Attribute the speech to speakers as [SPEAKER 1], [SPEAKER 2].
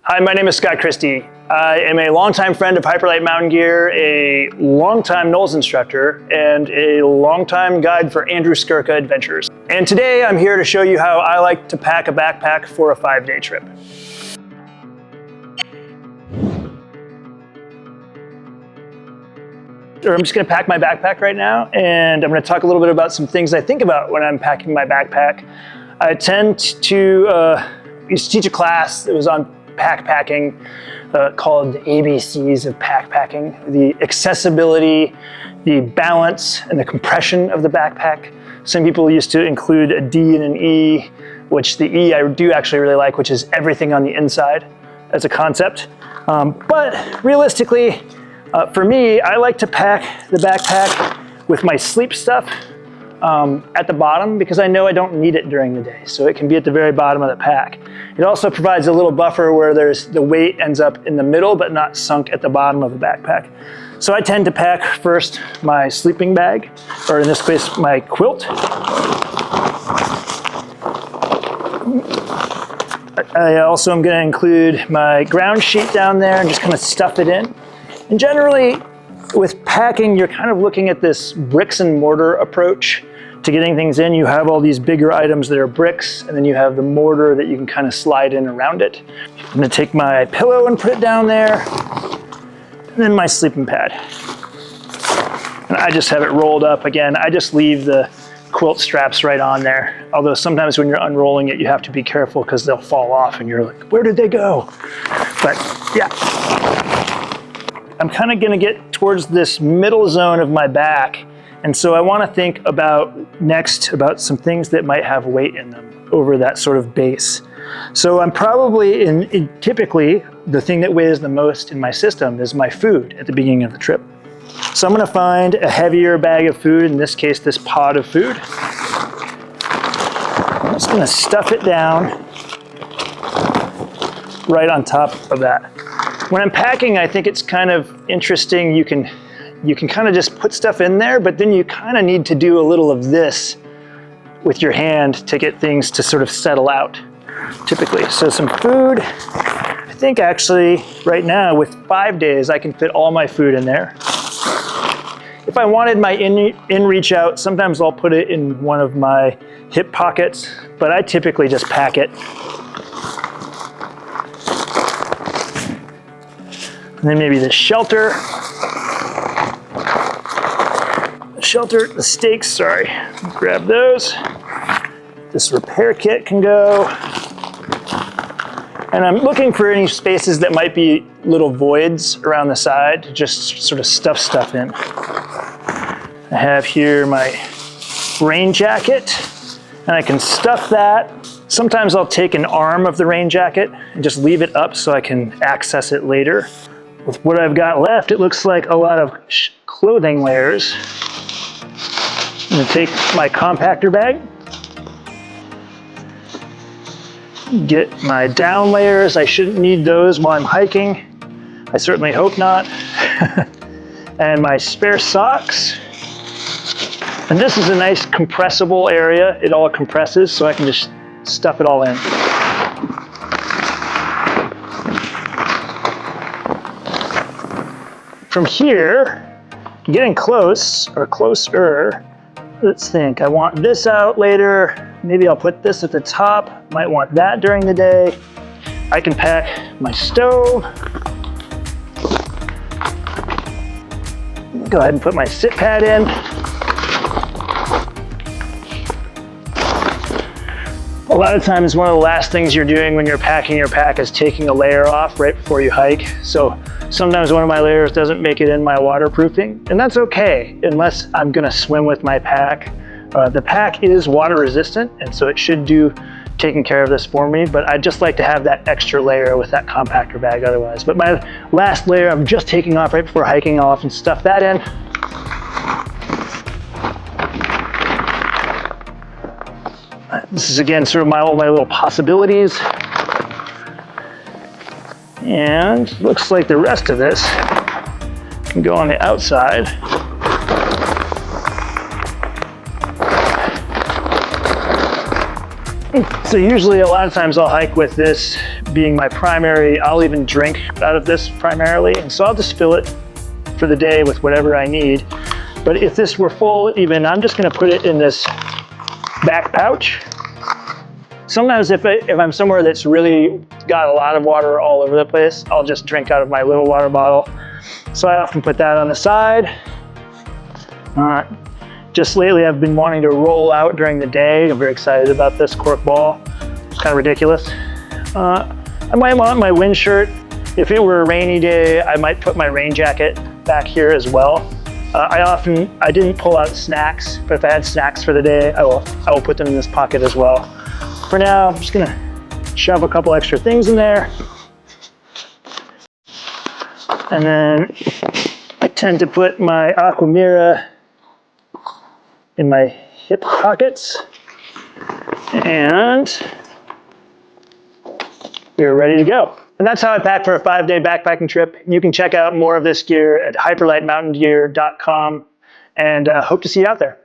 [SPEAKER 1] Hi, my name is Christy. I am a longtime friend of Hyperlite Mountain Gear, a longtime NOLS instructor, and a longtime guide for Andrew Skurka Adventures. And today I'm here to show you how I like to pack a backpack for a 5-day trip. I'm just going to pack my backpack right now, and I'm going to talk a little bit about some things I think about when I'm packing my backpack. I tend to used to teach a class that was on packing called the ABCs of packing: the accessibility, the balance, and the compression of the backpack. Some people used to include a D and an E, which the E I do actually really like, which is everything on the inside as a concept. But realistically, for me, I like to pack the backpack with my sleep stuff at the bottom, because I know I don't need it during the day. So it can be at the very bottom of the pack. It also provides a little buffer where the weight ends up in the middle but not sunk at the bottom of the backpack. So I tend to pack first my sleeping bag, or in this case, my quilt. I also am going to include my ground sheet down there and just kind of stuff it in. And generally, with packing, you're kind of looking at this bricks and mortar approach to getting things in. You have all these bigger items that are bricks, and then you have the mortar that you can kind of slide in around it. I'm going to take my pillow and put it down there, and then my sleeping pad. And I just have it rolled up. Again, I just leave the quilt straps right on there. Although sometimes when you're unrolling it, you have to be careful because they'll fall off and you're like, where did they go? But yeah. I'm kind of going to get towards this middle zone of my back, and so I want to think about some things that might have weight in them over that sort of base. So I'm probably typically the thing that weighs the most in my system is my food at the beginning of the trip. So I'm going to find a heavier bag of food, in this case this pod of food. I'm just going to stuff it down right on top of that. When I'm packing, I think it's kind of interesting. You can kind of just put stuff in there, but then you kind of need to do a little of this with your hand to get things to sort of settle out, typically. So some food. I think actually right now with 5 days, I can fit all my food in there. If I wanted my in-reach out, sometimes I'll put it in one of my hip pockets, but I typically just pack it. And then maybe the shelter, the stakes, sorry, grab those. This repair kit can go. And I'm looking for any spaces that might be little voids around the side to just sort of stuff stuff in. I have here my rain jacket, and I can stuff that. Sometimes I'll take an arm of the rain jacket and just leave it up so I can access it later. With what I've got left, it looks like a lot of clothing layers. I'm gonna take my compactor bag, get my down layers. I shouldn't need those while I'm hiking. I certainly hope not. And my spare socks. And this is a nice compressible area. It all compresses, so I can just stuff it all in. From here, getting close or closer, let's think. I want this out later. Maybe I'll put this at the top. Might want that during the day. I can pack my stove. Go ahead and put my sit pad in. A lot of times, one of the last things you're doing when you're packing your pack is taking a layer off right before you hike. So sometimes one of my layers doesn't make it in my waterproofing, and that's okay, unless I'm gonna swim with my pack. The pack is water resistant, and so it should do taking care of this for me, but I just like to have that extra layer with that compactor bag otherwise. But my last layer I'm just taking off right before hiking, I'll often stuff that in. This is again sort of all my little possibilities. And looks like the rest of this can go on the outside. So usually a lot of times I'll hike with this being my primary. I'll even drink out of this primarily, and so I'll just fill it for the day with whatever I need. But if this were full even, I'm just gonna put it in this back pouch. Sometimes if I'm somewhere that's really got a lot of water all over the place, I'll just drink out of my little water bottle. So I often put that on the side. Just lately I've been wanting to roll out during the day. I'm very excited about this cork ball. It's kind of ridiculous. I might want my wind shirt. If it were a rainy day, I might put my rain jacket back here as well. I didn't pull out snacks, but if I had snacks for the day, I will put them in this pocket as well. For now, I'm just gonna shove a couple extra things in there. And then I tend to put my Aquamira in my hip pockets. And we're ready to go. And that's how I pack for a 5-day backpacking trip. You can check out more of this gear at hyperlightmountaingear.com, and hope to see you out there.